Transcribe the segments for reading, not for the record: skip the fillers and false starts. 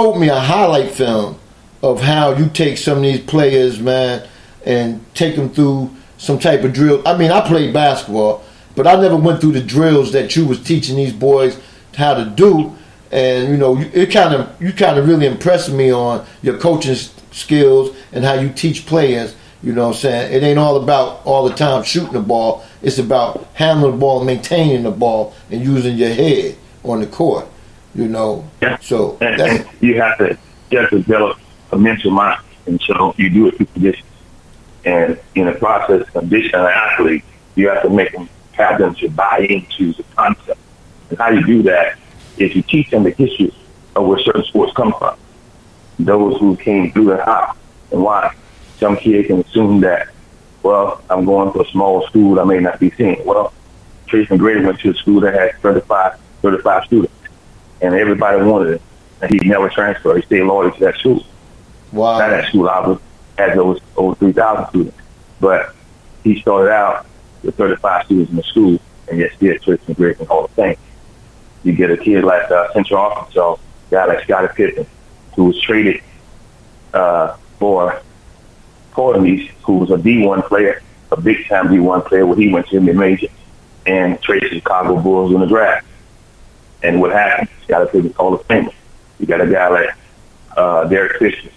showed me a highlight film of how you take some of these players, man, and take them through some type of drill. I mean, I played basketball, but I never went through the drills that you was teaching these boys how to do. And you kind of really impressed me on your coaching skills and how you teach players. You know what I'm saying? It ain't all about all the time shooting the ball. It's about handling the ball, maintaining the ball, and using your head on the court. Yeah. So and you have to just develop a mental mind, and so you do it through conditions. And in the process of conditioning an athlete, you have to have them to buy into the concept. And how you do that is you teach them the history of where certain sports come from, those who came through and how and why. Some kids can assume that, well, I'm going to a small school, I may not be seen. Well, Tracy McGrady went to a school that had 35 students, and everybody wanted it, and he never transferred. He stayed loyal to that school. Wow. Now that school obviously has over 3,000 students, but he started out with 35 students in the school, and yet still Tracy McGrady in Hall of Fame. You get a kid like Central Arkansas, a guy like Scottie Pippen, who was traded for Portland, who was a D1 player, a big-time D1 player, where he went to mid-major and traded to Chicago Bulls in the draft. And what happened? Scottie Pippen Hall of Famer. You got a guy like Derek Fisher,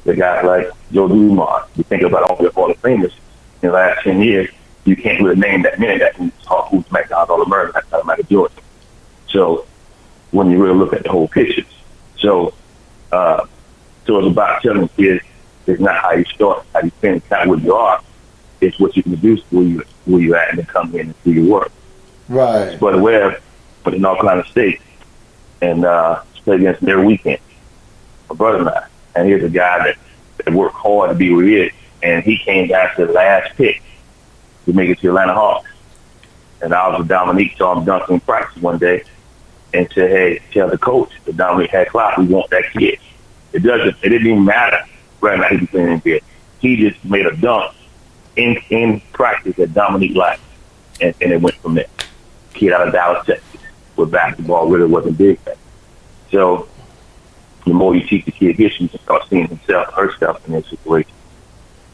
the guy like Joe Dumars. You think about all the Hall of Famers in the last 10 years, you can't really name that many that can talk who's McDonald's All-American outside of Michael Jordan. So when you really look at the whole picture, so it's about telling kids it's not how you start, how you finish, not where you are. It's what you can produce where you at and then come in and do your work. Right. But Webb, but in Oklahoma State, and played against them every weekend. My brother and I, and here's a guy that worked hard to be where he is, and he came back to the last pick to make it to Atlanta Hawks. And I was with Dominique, saw him dunking in practice one day, and said, "Hey, tell the coach that Dominique had clout. We want that kid." It didn't even matter whether or not he was playing in NBA. He just made a dunk in practice that Dominique liked, and it went from there. Kid out of Dallas, Texas, where basketball really wasn't big then. So the more you teach the kid history, you can start seeing himself, herself in this situation.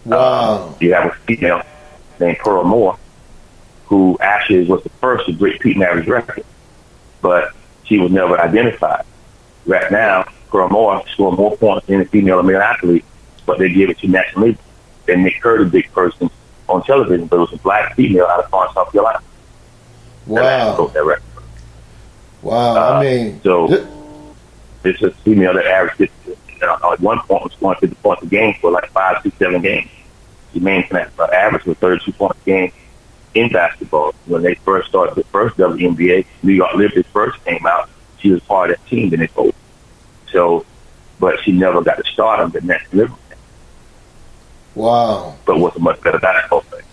Wow. You have a female named Pearl Moore, who actually was the first to break Pete Marav's record, but she was never identified. Right now, Pearl Moore scored more points than a female or male athlete, but they give it to National League. They make her the big person on television, but it was a black female out of Florence, South Carolina. Wow. Broke that record. Wow. I mean, so it's a female that averaged at one point was scoring 50 points a game for like 5, 6, 7 games. She maintained that average was 32 points a game in basketball. When they first started the first WNBA, New York Liberty first came out, she was part of that team, then they folded. So, but she never got to start on the next Liberty. Wow. But was a much better basketball player.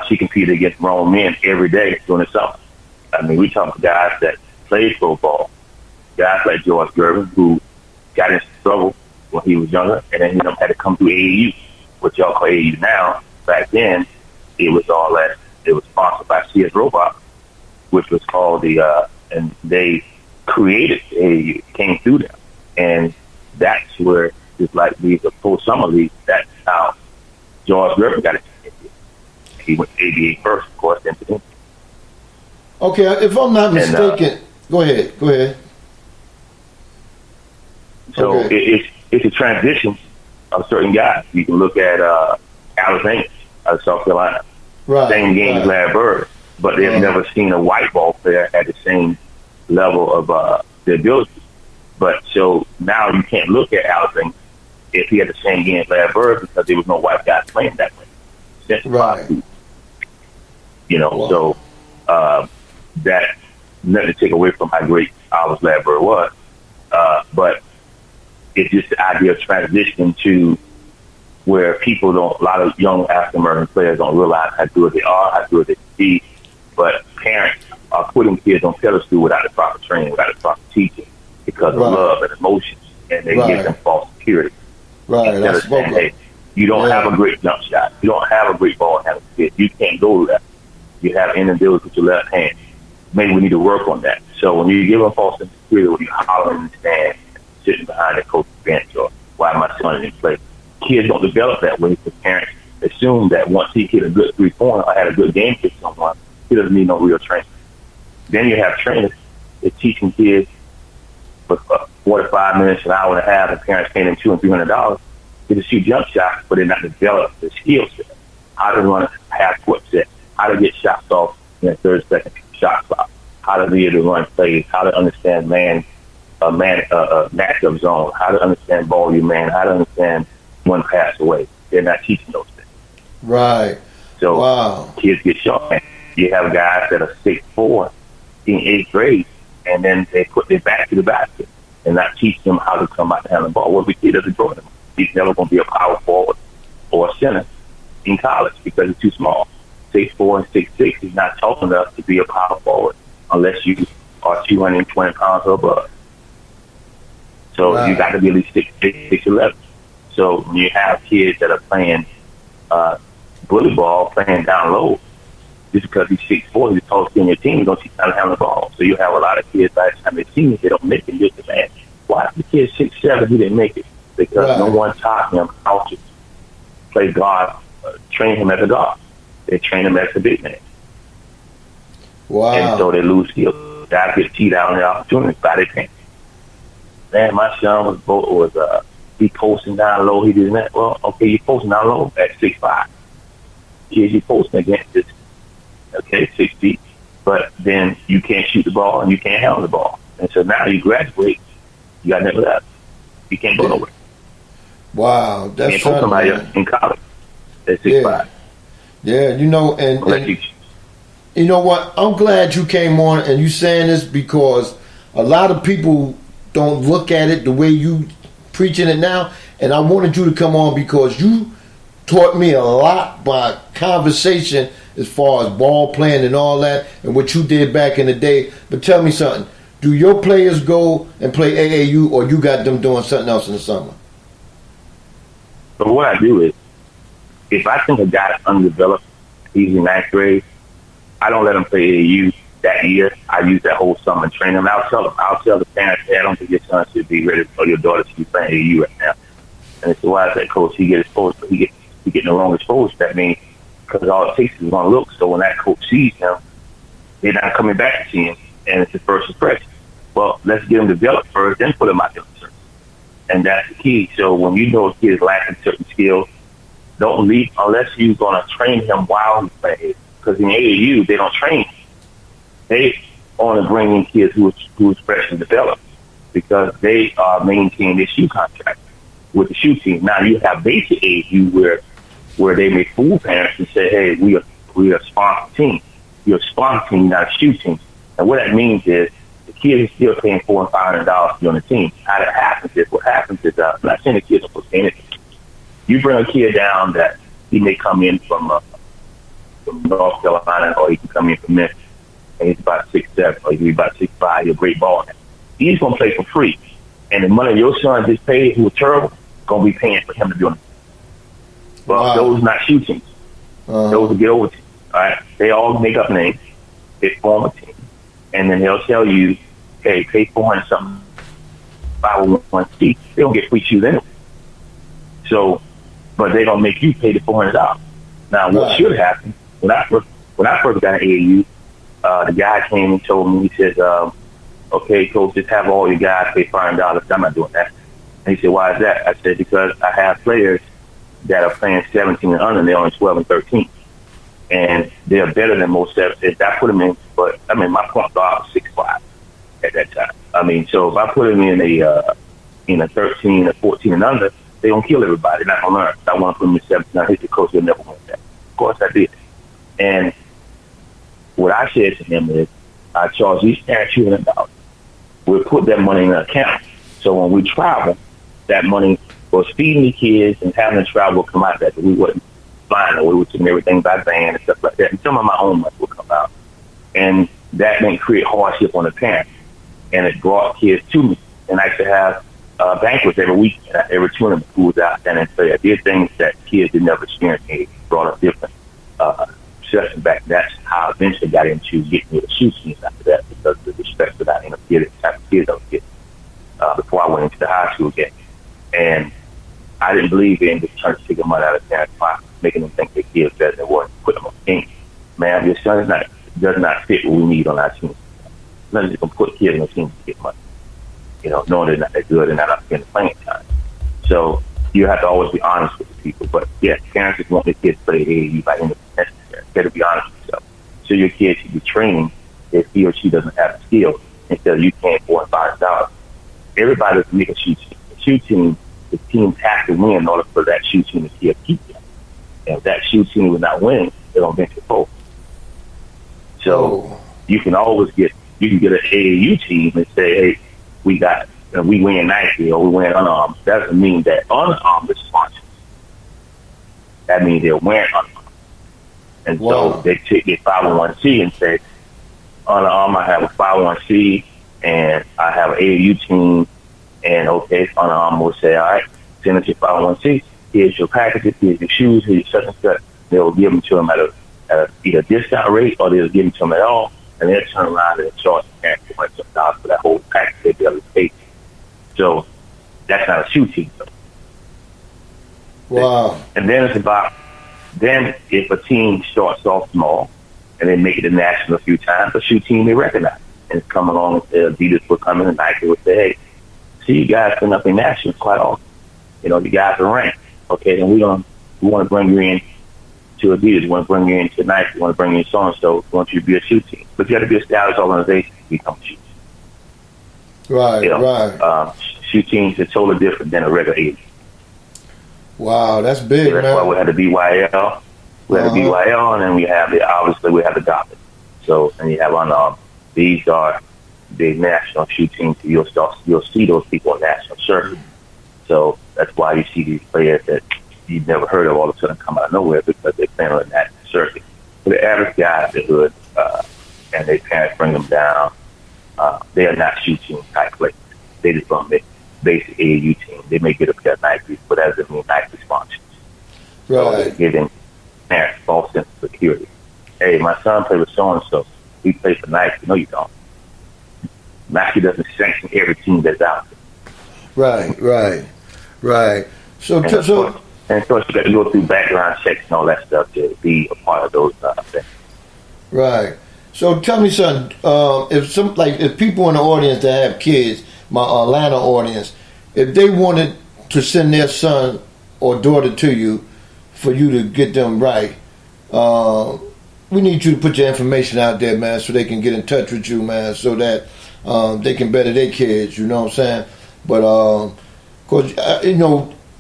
She competed against grown men every day during the summer. I mean, we talk about guys that played football, guys like George Gervin, who got into trouble when he was younger, and then had to come through AAU, what y'all call AAU now. Back then, it was all that. It was sponsored by Sears Roebuck, which was called and they created AAU, came through them, and that's where it's like these full summer leagues. That's how George Gervin got it. He went to ABA first, of course, then to him. Okay, if I'm not mistaken, go ahead. So okay. It's a transition of certain guys. You can look at Alex Ames out of South Carolina. Right. Same game as Larry Bird, but they've never seen a white ball player at the same level of their ability. But so now you can't look at Alex Ames if he had the same game as Larry Bird because there was no white guys playing that way. Right. Wow. So that nothing to take away from how great Alex Larry Bird was, but it's just the idea of transitioning to where people don't, a lot of young African American players don't realize how good they are, how good they can be, but parents are putting kids on pedestal without the proper training, without the proper teaching, because of love and emotions, and they give them false security. Right. Instead of saying, hey, you don't have a great jump shot, you don't have a great ball handling kid, you can't go left, you have inability with your left hand. Maybe we need to work on that. So when you give them false security, when you holler and stand, sitting behind the coach's bench or why my son didn't play. Kids don't develop that way because parents assume that once he hit a good 3-pointer or had a good game to someone, he doesn't need no real training. Then you have trainers that teaching kids for 45 minutes, an hour and a half, and parents paying them $200 and $300 to shoot jump shots, but they're not develop the skill set. How to run a half-court set, how to get shots off in a 30-second shot clock, how to be able to run plays, how to understand matchup zone, how to understand ball you man, how to understand one pass away. They're not teaching those things. Right. So kids get short. You have guys that are 6'4" in 8th grade, and then they put their back to the basket and not teach them how to come out and handle the ball. What we kid doesn't grow them. He's never going to be a power forward or a center in college because he's too small. 6'4" and 6'6" is not tall enough to be a power forward unless you are 220 pounds or above. So you got to be at least 6'6", 6'11". So when you have kids that are playing bully ball, playing down low, just because he's 6'4", he's the tallest kid in your team, you don't teach how to handle the ball. So you have a lot of kids by the time they're seniors, they don't make it. You're the man. Why is the kid 6'7", he didn't make it? Because no one taught him how to play guard, train him as a guard. They train him as a big man. Wow. And so they lose skills. Guys get teed out on the opportunities by their parents. Man, my son was he posting down low, he did that. Well, okay, you posting down low at 6'5". Kids you posting against this, okay, 6 feet. But then you can't shoot the ball and you can't handle the ball. And so now you graduate, you got nothing left. You can't go nowhere. Wow, that's somebody in college at 6'5". Yeah, you know, and you know what? I'm glad you came on and you saying this because a lot of people don't look at it the way you preaching it now. And I wanted you to come on because you taught me a lot by conversation as far as ball playing and all that and what you did back in the day. But tell me something. Do your players go and play AAU or you got them doing something else in the summer? So what I do is, if I think a guy's undeveloped, he's in 9th grade, I don't let him play AAU that year. I use that whole summer and train him. I'll tell the parents, hey, I don't think your son should be ready or your daughter should be playing AAU right now. And they say, why is that, coach? He get exposed, but he getting the wrong exposure. That means because all it takes is one look. So when that coach sees him, they're not coming back to see him, and it's the first impression. Well, let's get him developed first, then put him out there. And that's the key. So when you know a kid is lacking certain skills, don't leave unless you're going to train him while he's playing. Because in AAU, they don't train. They only bring in kids who's freshly developed because they are maintaining their shoe contract with the shoe team. Now you have basic AAU where they may fool parents and say, hey, we are a sponsor team. You're a sponsor team, not a shoe team. And what that means is the kid is still paying $400 and $500 to be on the team. How that happens is, what happens is, I'm not saying the kids are supposed to anything. You bring a kid down that he may come in from North Carolina, or he can come in from Memphis, and he's about 6'7", or he's about 6'5", he's a great ball man. He's going to play for free. And the money your son just paid, who was terrible, going to be paying for him to be on the team. Well, those are not shoe teams. Those are get-over teams. All right? They all make up names. They form a team. And then they'll tell you, hey, pay $400-something, 501c. They don't get free shoes anyway. So, but they're going to make you pay the $400. Now, what should happen, when I first got in AAU, the guy came and told me, he said, okay, coach, just have all your guys pay $500. I'm not doing that. And he said, why is that? I said, because I have players that are playing 17 and under, and they're only 12 and 13. And they're better than most 17. I put them in, but, I mean, my point guard was 6'5" at that time. I mean, so if I put them in a 13 or 14 and under, they don't kill everybody. They're not going to learn. I want to put them in 17. I hit the coach, he'll never win that. Of course I did. And what I said to him is, I charge each parent $200. We'll put that money in an account. So when we travel, that money was feeding the kids and having to travel will come out that we wasn't flying, or we were taking everything by van and stuff like that. And some of my own money will come out. And that didn't create hardship on the parents. And it brought kids to me. And I used to have banquets every week, every tournament who was out there and play. I did things that kids had never experienced. It brought a different session back. That's how I eventually got into getting with the shoe teams after that, because of the respect that I interfered the type of kids I was getting. before I went into the high school game. And I didn't believe in just trying to take the money out of parents' pockets, making them think their kids better than what, put them on the team. Man, your son does not fit what we need on our team. Nothing just gonna put kids on the team to get money. Knowing they're not that good and not up in the playing time. So you have to always be honest with the people. But yeah, parents just want their kids to play AAU by any means necessary. You better be honest with yourself. So your kid should be training if he or she doesn't have the skill instead of you paying $4 and $5. Everybody doesn't make a shoe team. A shoe team, the teams have to win in order for that shoe team to be a keep them. And if that shoe team will not win, they don't venture forward. So you can get an AAU team and say, hey, we win Nike or we win unarmed. That doesn't mean that unarmed is sponsors. That means they're wearing unarmed. And so they take their 501c and say, unarmed, I have a 501c and I have an AAU team. And okay, unarmed will say, all right, send us your 501c. Here's your packages, here's your shoes, here's your such and such. They'll give them to them at either a discount rate or they'll give them to them at all. And they'll turn around and charge the parents $200 for that whole package they'll be able to pay. So that's not a shoe team, though. Wow. And then if a team starts off small and they make it to national a few times, a shoe team they recognize. And come along and say, Adidas will come in and Nike will say, hey, see, you guys been up in nationals quite often. You guys are ranked. Okay, then we want to bring you in to Adidas, we want to bring you into Nike, we want to bring you in so-and-so, we want you to be a shoe team. But you have to be a established organization to become a shoe team. Right. Shoe teams are totally different than a regular agency. Wow, that's big, so that's why we had the BYL. We had the BYL, and then we have the Dolphins. So, and you have these are the national shoe teams. You'll see those people on national circuit. So that's why you see these players that you've never heard of all of a sudden come out of nowhere because they're playing on that circuit. For the average guy in the hood, and their parents bring them down, they are not shoe team type players. They just run basic AAU team. They may get a pair of Nikes, but that doesn't mean Nike sponsors. Right. So they're giving parents false sense of security. Hey, my son played with so-and-so. He plays for Nike. No, you don't. Nike doesn't sanction every team that's out there. Right. So of course, you got to go through background checks and all that stuff to be a part of those things. Right. So tell me something. If people in the audience that have kids, my Atlanta audience, if they wanted to send their son or daughter to you for you to get them right, we need you to put your information out there, man, so they can get in touch with you, man, so that they can better their kids. You know what I'm saying? But cause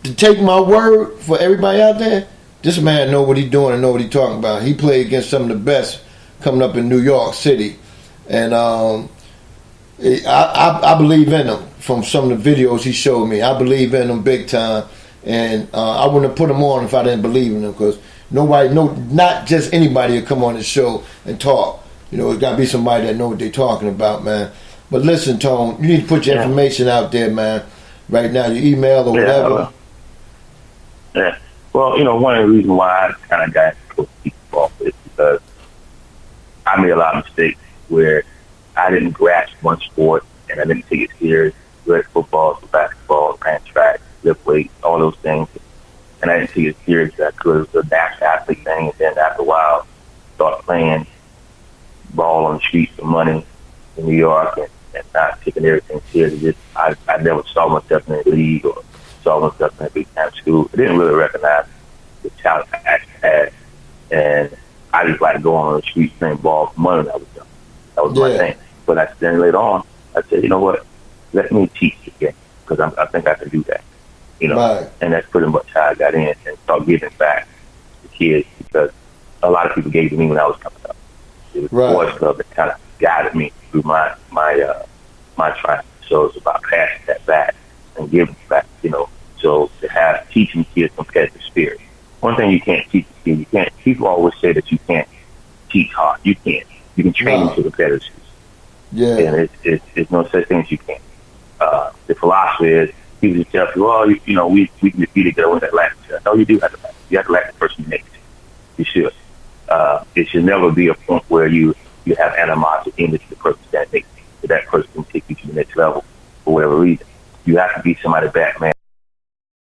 to take my word for everybody out there, this man know what he's doing and know what he's talking about. He played against some of the best coming up in New York City, and I believe in him from some of the videos he showed me. I believe in him big time, and I wouldn't have put him on if I didn't believe in him, because not just anybody will come on the show and talk. It's got to be somebody that know what they're talking about, man. But listen, Tone, you need to put your information out there, man, right now, your email or whatever. Yeah. Well, one of the reasons why I kind of got into football is because I made a lot of mistakes where I didn't grasp one sport and I didn't take it serious. Whether football, basketball, ran track, lift weight, all those things. And I didn't take it serious as I could. It was a natural athlete thing. And then after a while, started playing ball on the streets for money in New York and not taking everything serious. I never saw myself in the league or saw myself in a big time school. I didn't really recognize the talent I actually had. And I just like going on the streets playing ball for money. That was my thing. But then later on, I said, you know what? Let me teach again, because I think I can do that. Right. And that's pretty much how I got in and started giving back to kids, because a lot of people gave to me when I was coming up. It was the Boys Club that kind of guided me through my triumph. So it's about passing that back and giving back, So to have teaching kids competitive spirit. One thing you can't teach kids, people always say that you can't teach hard. You can't. You can train them to competitive skills. Yeah. And it's no such thing as you can't. The philosophy is, people just tell people, we can defeat it, with that last year. No, you do have to like. You have to like the person next to you. You should. It should never be a point where you have animosity into the person that makes you. So that person can take you to the next level for whatever reason. You have to be somebody Batman